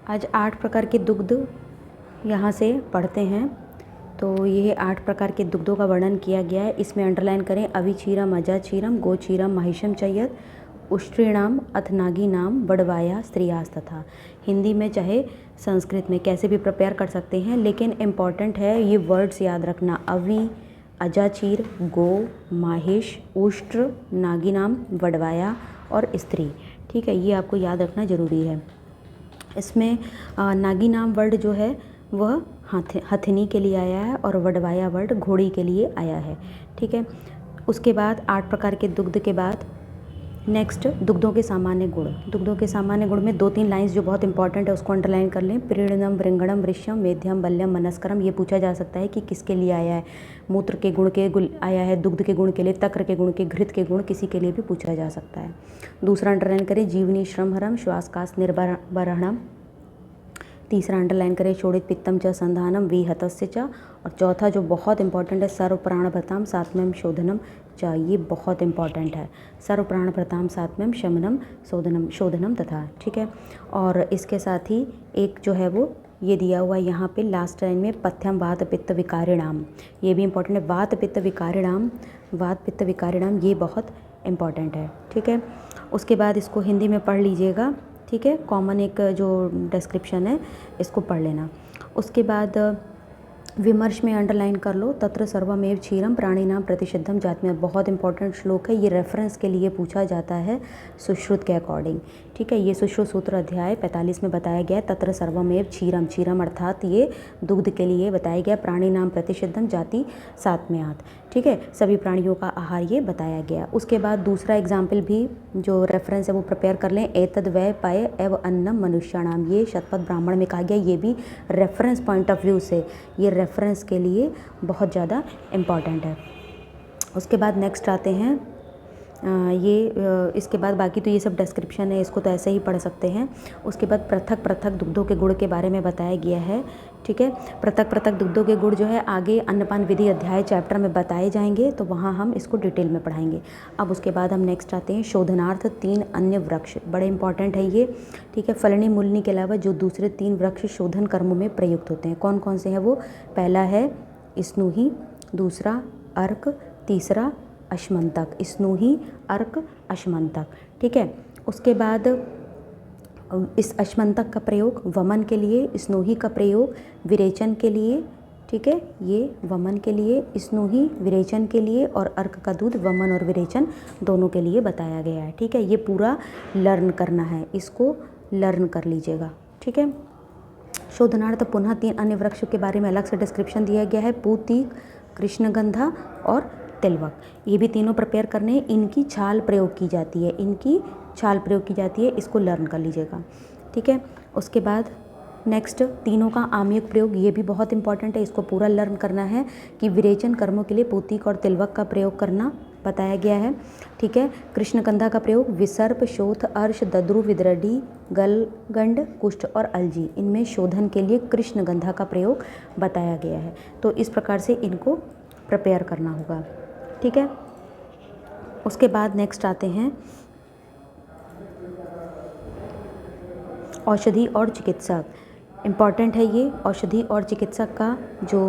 आज 8 प्रकार के दुग्ध यहाँ से पढ़ते हैं। तो ये 8 प्रकार के दुग्धों का वर्णन किया गया है। इसमें अंडरलाइन करें अविक्षीरम, अजाक्षीरम, गोक्षीरम, महिषम चयत, उष्ट्रीणाम, अथनागीनाम, बड़वाया, स्त्रियास तथा। हिंदी में चाहे संस्कृत में कैसे भी प्रिपेयर कर सकते हैं, लेकिन इम्पॉर्टेंट है ये वर्ड्स याद रखना। अवि, अजाचीर, गो, माहेश, उष्ट्र, नागीनाम, वडवाया और स्त्री। ठीक है, ये आपको याद रखना ज़रूरी है। इसमें नागी नाम वर्ड जो है वह हथिनी के लिए आया है और वडवाया वर्ड घोड़ी के लिए आया है। ठीक है, उसके बाद 8 प्रकार के दुग्ध के बाद नेक्स्ट दुग्धों के सामान्य गुण। दुग्धों के सामान्य गुण में 2-3 लाइंस जो बहुत इंपॉर्टेंट है उसको अंडरलाइन कर लें। प्रीणनम, वृंगणम, वृष्यम, मेध्यम, बल्यम, मनस्करम। ये पूछा जा सकता है कि किसके लिए आया है। मूत्र के गुण के आया है, दुग्ध के गुण के लिए, तक्र के गुण के, घृत के गुण, किसी के लिए भी पूछा जा सकता है। दूसरा अंडरलाइन करें जीवनी श्रमहरम, श्वासकाश निर्वरणम। तीसरा अंडरलाइन करें शोणित पित्तम च संधानम विहतस्य च। और चौथा जो बहुत इंपॉर्टेंट है सर्व प्राणभृताम सात्म्यम शोधनम च। ये बहुत इंपॉर्टेंट है, सर्व प्राणभृताम सात्म्यम शमनम शोधनम तथा। ठीक है, और इसके साथ ही एक जो है वो ये दिया हुआ है यहाँ पे लास्ट लाइन में पथ्यम वात पित्त विकारिणाम। ये भी इंपॉर्टेंट है, वात पित्त विकारिणाम, वात पित्त विकारिणाम ये बहुत इंपॉर्टेंट है। ठीक है, उसके बाद इसको हिंदी में पढ़ लीजिएगा। ठीक है, कॉमन एक जो डिस्क्रिप्शन है इसको पढ़ लेना। उसके बाद विमर्श में अंडरलाइन कर लो तत्र सर्वमेव क्षीरम प्राणिनाम प्रतिषिद्धम जाति में। बहुत इंपॉर्टेंट श्लोक है, ये रेफरेंस के लिए पूछा जाता है सुश्रुत के अकॉर्डिंग। ठीक है, ये सुश्रुत सूत्र अध्याय 45 में बताया गया है। तत्र सर्वमेव क्षीरम, क्षीरम अर्थात ये दुग्ध के लिए बताया गया। प्राणिनाम प्रतिषिद्धम जाति सात्म्यात्। ठीक है, सभी प्राणियों का आहार ये बताया गया। उसके बाद दूसरा एग्जाम्पल भी जो रेफरेंस है वो प्रिपेयर कर लें। एतद वै पय एव अन्नम मनुष्याणाम। ये शतपथ ब्राह्मण में कहा गया, ये भी रेफरेंस पॉइंट ऑफ व्यू से ये रेफरेंस के लिए बहुत ज़्यादा इम्पॉर्टेंट है। उसके बाद नेक्स्ट आते हैं इसके बाद बाकी तो ये सब डिस्क्रिप्शन है, इसको तो ऐसे ही पढ़ सकते हैं। उसके बाद पृथक पृथक दुग्धों के गुण के बारे में बताया गया है। ठीक है, पृथक पृथक दुग्धों के गुण जो है आगे अन्नपान विधि अध्याय चैप्टर में बताए जाएंगे, तो वहाँ हम इसको डिटेल में पढ़ाएंगे। अब उसके बाद हम नेक्स्ट आते हैं शोधनार्थ 3 अन्य वृक्ष। बड़े इंपॉर्टेंट है ये। ठीक है, फलनी मूलनी के अलावा जो दूसरे 3 वृक्ष शोधन कर्मों में प्रयुक्त होते हैं, कौन कौन से हैं वो। पहला है स्नूही, दूसरा अर्क, तीसरा अश्मंतक। स्नूही, अर्क, अश्मंतक। ठीक है, उसके बाद इस अश्मंतक का प्रयोग वमन के लिए, स्नूही का प्रयोग विरेचन के लिए। ठीक है, ये वमन के लिए, स्नूही विरेचन के लिए, और अर्क का दूध वमन और विरेचन दोनों के लिए बताया गया है। ठीक है, ये पूरा लर्न करना है, इसको लर्न कर लीजिएगा। ठीक है, शोधनार्थ पुनः 3 अन्य वृक्षों के बारे में अलग से डिस्क्रिप्शन दिया गया है। पूतीक, कृष्णगंधा और तिलवक। ये भी तीनों प्रिपेयर करने, इनकी छाल प्रयोग की जाती है, इनकी छाल प्रयोग की जाती है, इसको लर्न कर लीजिएगा। ठीक है, उसके बाद नेक्स्ट तीनों का आम्युक प्रयोग, ये भी बहुत इंपॉर्टेंट है, इसको पूरा लर्न करना है कि विरेचन कर्मों के लिए पूतीक और तिलवक का प्रयोग करना बताया गया है। ठीक है, कृष्णगंधा का प्रयोग विसर्प, शोथ, अर्श, दद्रु, विद्रढ़ी, गलगंड, कुष्ठ और अलजी, इनमें शोधन के लिए कृष्णगंधा का प्रयोग बताया गया है। तो इस प्रकार से इनको प्रिपेयर करना होगा। ठीक है, उसके बाद नेक्स्ट आते हैं औषधि और चिकित्सक। इम्पॉर्टेंट है ये औषधि और चिकित्सक का जो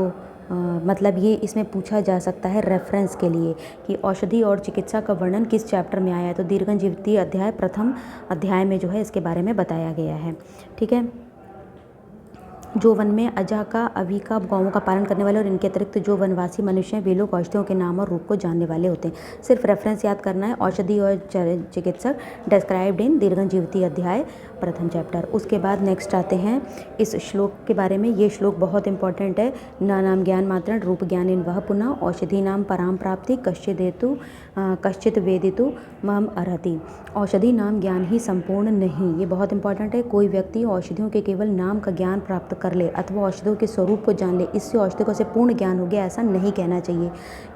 मतलब ये इसमें पूछा जा सकता है रेफरेंस के लिए कि औषधि और चिकित्सा का वर्णन किस चैप्टर में आया है। तो दीर्घजीविती अध्याय प्रथम अध्याय में जो है इसके बारे में बताया गया है। ठीक है, जो वन में अजा का, अभी का, गौओं का पालन करने वाले और इनके अतिरिक्त जो वनवासी मनुष्य हैं वे लोग औषधियों के नाम और रूप को जानने वाले होते हैं। सिर्फ रेफरेंस याद करना है, औषधि और चिकित्सक डिस्क्राइब्ड इन दीर्घजीविती अध्याय प्रथम चैप्टर। उसके बाद नेक्स्ट आते हैं इस श्लोक के बारे में। ये श्लोक बहुत इंपॉर्टेंट है। न नाम ज्ञान मात्र रूप ज्ञान इन वह पुनः औषधि नाम पराम प्राप्ति कश्चित वेदितु मम अर्हति। औषधि नाम ज्ञान ही संपूर्ण नहीं, ये बहुत इंपॉर्टेंट है। कोई व्यक्ति औषधियों के केवल नाम का ज्ञान प्राप्त कर ले अथवा औषधियों के स्वरूप को जान ले, इससे औषधियों से पूर्ण ज्ञान हो गया, ऐसा नहीं कहना चाहिए।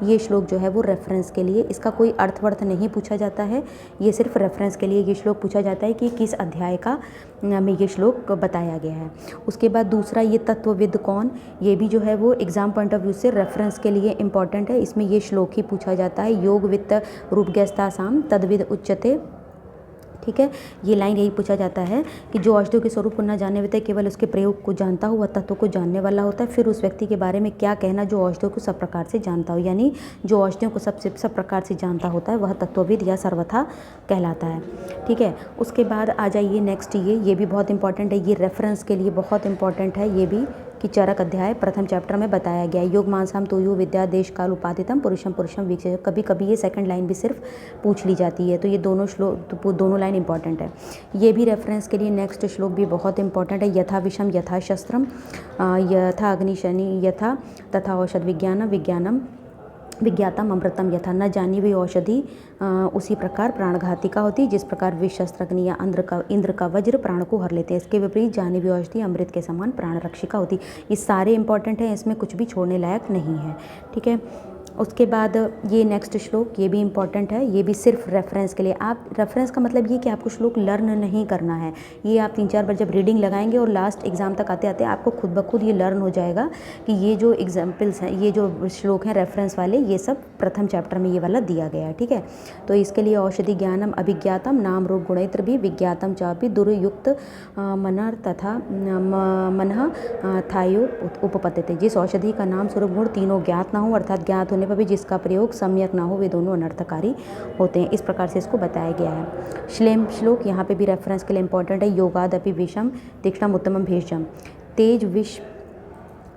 ये श्लोक जो है वो रेफरेंस के लिए, इसका कोई अर्थवर्थ नहीं पूछा जाता है, ये सिर्फ रेफरेंस के लिए ये श्लोक पूछा जाता है कि किस अध्याय का में ये श्लोक बताया गया है। उसके बाद दूसरा ये तत्वविद कौन, ये भी जो है वो एग्जाम पॉइंट ऑफ व्यू से रेफरेंस के लिए इंपॉर्टेंट है। इसमें ये श्लोक ही पूछा जाता है। योग वित्त रूपज्ञस्तासाम तद्विद उच्यते ठीक है। ये लाइन यही पूछा जाता है कि जो औषधियों के स्वरूप को न जानने वाला केवल उसके प्रयोग को जानता हो, वह तत्व को जानने वाला होता है। फिर उस व्यक्ति के बारे में क्या कहना जो औषधियों को सब प्रकार से जानता हो, यानी जो औषधियों को सब प्रकार से जानता होता है वह तत्वविद या सर्वथा कहलाता है। ठीक है। उसके बाद आ जाइए नेक्स्ट, ये भी बहुत इंपॉर्टेंट है, ये रेफरेंस के लिए बहुत इंपॉर्टेंट है ये भी, कि चरक अध्याय प्रथम चैप्टर में बताया गया है। योग मानसाम तोयु विद्या देश काल उपादितम पुरुषम पुरुषम वीक्षित। कभी कभी ये सेकंड लाइन भी सिर्फ पूछ ली जाती है, तो ये दोनों लाइन इंपॉर्टेंट है। ये भी रेफरेंस के लिए। नेक्स्ट श्लोक भी बहुत इंपॉर्टेंट है। यथा विषम यथा शस्त्रम यथा अग्निशनि यथा तथा औषध विज्ञानम विज्ञातम अमृतम यथा। न जानी हुई औषधि उसी प्रकार प्राणघाती का होती, जिस प्रकार विष शस्त्र अग्नि या इंद्र का वज्र प्राण को हर लेते हैं। इसके विपरीत जानी हुई औषधि अमृत के समान प्राण रक्षिका होती। ये सारे इंपॉर्टेंट हैं, इसमें कुछ भी छोड़ने लायक नहीं है। ठीक है। उसके बाद ये नेक्स्ट श्लोक, ये भी इम्पॉर्टेंट है, ये भी सिर्फ रेफरेंस के लिए। आप रेफरेंस का मतलब ये कि आपको श्लोक लर्न नहीं करना है, ये आप 3-4 बार जब रीडिंग लगाएंगे और लास्ट एग्जाम तक आते आते आपको खुद ब खुद ये लर्न हो जाएगा कि ये जो एग्जाम्पल्स हैं, ये जो श्लोक हैं रेफरेंस वाले, ये सब प्रथम चैप्टर में ये वाला दिया गया है। ठीक है। तो इसके लिए औषधि ज्ञानम अभिज्ञातम नाम रूप गुणैत्र भी विज्ञातम चापि दुर्युक्त मनर तथा मनः थायो उपपत्ति। जिस औषधि का नाम स्वरूप गुण तीनों ज्ञात ना हो, अर्थात ज्ञात पर भी जिसका प्रयोग सम्यक ना हो, वे दोनों अनर्थकारी होते हैं। इस प्रकार से इसको बताया गया है। श्लोक यहाँ पे भी रेफरेंस के लिए इंपॉर्टेंट है। योगादपि विषम तीक्ष्णम उत्तमम भेषजम। तेज विष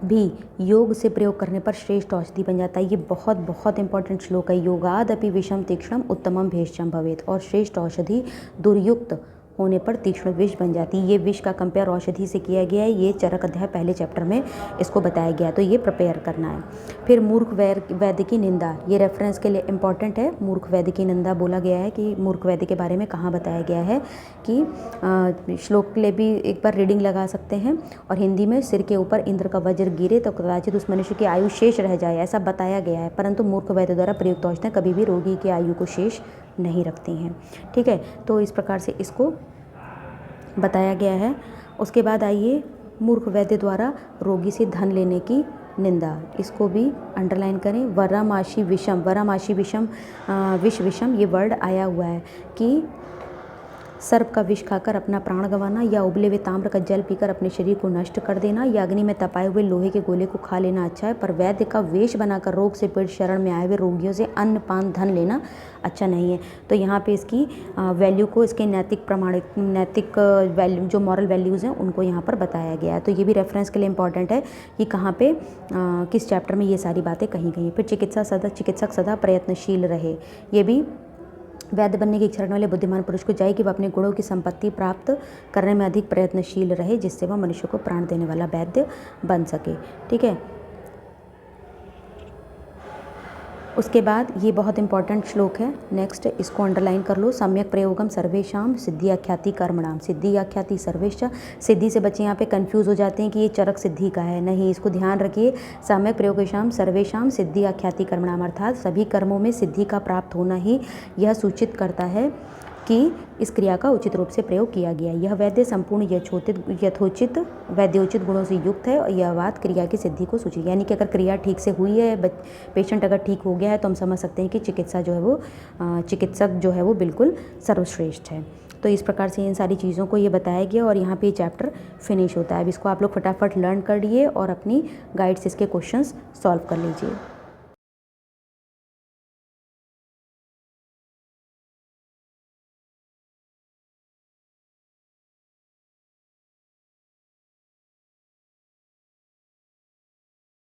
भी योग से प्रयोग करने पर श्रेष्ठ औषधि बन जाता है। ये बहुत बहुत इंपॉर्टेंट श्लोक है। योगादपि विषम तीक्ष्णम उत्तमम भेषजम भवेत। और श्रेष्ठ औषधि दुर्युक्त होने पर तीक्ष्ण विष बन जाती है। ये विष का कंपेयर औषधि से किया गया है। ये चरक अध्याय पहले चैप्टर में इसको बताया गया है, तो ये प्रिपेयर करना है। फिर मूर्ख वैद्य की निंदा, ये रेफरेंस के लिए इंपॉर्टेंट है। मूर्ख वैद्य की निंदा बोला गया है कि मूर्ख वैद्य के बारे में कहाँ बताया गया है, कि श्लोक के लिए भी एक बार रीडिंग लगा सकते हैं। और हिंदी में सिर के ऊपर इंद्र का वज्र गिरे तो कदाचित उस मनुष्य की आयु शेष रह जाए, ऐसा बताया गया है। परंतु मूर्ख वैद्य द्वारा प्रयुक्त औषधियाँ कभी भी रोगी की आयु को शेष नहीं रखती हैं। ठीक है। तो इस प्रकार से इसको बताया गया है। उसके बाद आइए मूर्ख वैद्य द्वारा रोगी से धन लेने की निंदा, इसको भी अंडरलाइन करें। वरामाशी विषम, वरामाशी विषम विष विषम, ये वर्ड आया हुआ है कि सर्प का विष खाकर अपना प्राण गंवाना, या उबले हुए ताम्र का जल पीकर अपने शरीर को नष्ट कर देना, या अग्नि में तपाए हुए लोहे के गोले को खा लेना अच्छा है, पर वैद्य का वेश बनाकर रोग से पीड़ित शरण में आए हुए रोगियों से अन्न पान धन लेना अच्छा नहीं है। तो यहाँ पे इसकी वैल्यू को, इसके नैतिक वैल्यू, जो मॉरल वैल्यूज़ हैं उनको यहाँ पर बताया गया है। तो ये भी रेफरेंस के लिए इंपॉर्टेंट है कि कहाँ पे किस चैप्टर में ये सारी बातें कही गई हैं। फिर चिकित्सक सदा प्रयत्नशील रहे, ये भी वैद्य बनने की इच्छा रखने वाले बुद्धिमान पुरुष को चाहिए कि वह अपने गुणों की संपत्ति प्राप्त करने में अधिक प्रयत्नशील रहे, जिससे वह मनुष्य को प्राण देने वाला वैद्य बन सके। ठीक है। उसके बाद ये बहुत इंपॉर्टेंट श्लोक है, नेक्स्ट इसको अंडरलाइन कर लो। सम्यक प्रयोगम सर्वेशाम सिद्धि आख्याति कर्मणाम। सिद्धि आख्याति सर्वेशा, सिद्धि से बच्चे यहाँ पे कंफ्यूज हो जाते हैं कि ये चरक सिद्धि का है, नहीं, इसको ध्यान रखिए। सम्यक प्रयोगशाम सर्वेशाम सिद्धि आख्याति कर्मणाम, अर्थात सभी कर्मों में सिद्धि का प्राप्त होना ही यह सूचित करता है कि इस क्रिया का उचित रूप से प्रयोग किया गया। यह वैद्य संपूर्ण यथोचित वैद्योचित गुणों से युक्त है, और यह बात क्रिया की सिद्धि को सूचित, यानी कि अगर क्रिया ठीक से हुई है, पेशेंट अगर ठीक हो गया है, तो हम समझ सकते हैं कि चिकित्सक जो है वो बिल्कुल सर्वश्रेष्ठ है। तो इस प्रकार से इन सारी चीज़ों को ये बताया गया, और यहाँ पे ये चैप्टर फिनिश होता है। अब इसको आप लोग फटाफट लर्न कर लिए और अपनी गाइड से इसके क्वेश्चंस सॉल्व कर लीजिए।